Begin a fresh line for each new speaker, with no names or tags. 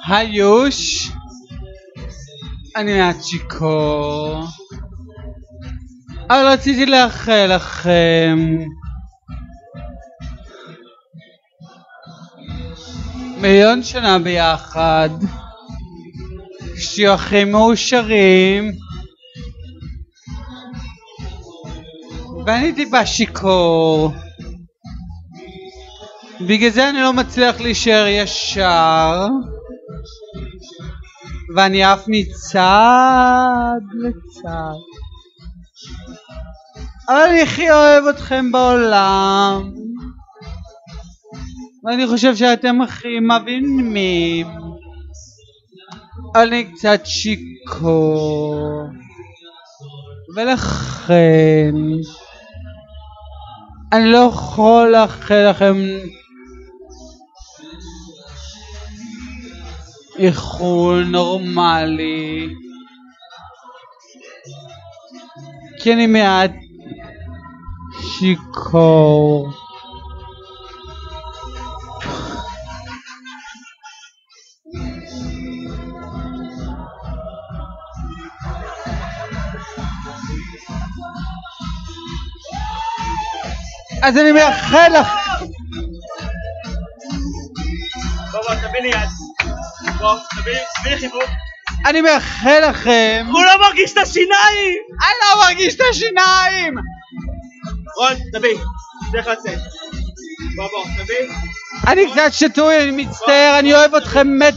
היוש, אני מעט שיכור, אבל רציתי לאחל לכם מיליון שנה ביחד, שתהיו הכי מאושרים, ואני טיפה שיכור, בגלל זה אני לא מצליח להישאר ישר, ואני עף מצד לצד, אבל אני הכי אוהב אתכם בעולם, ואני חושב שאתם הכי מבינים, אני קצת שיכור, ולכן אני לא יכול לאחל לכם איחול נורמלי, כי אני מעט שיכור. אז אני מאחל לך.
בוא תביא לי יד. בוא תביא לי חיבוק.
אני מאחל לכם.
הוא לא מרגיש את השיניים.
אני לא מרגיש את השיניים.
רון תביא. צריך לצאת. בוא תביא.
אני קצת שטוי, אני מצטער, אני אוהב אתכם מת.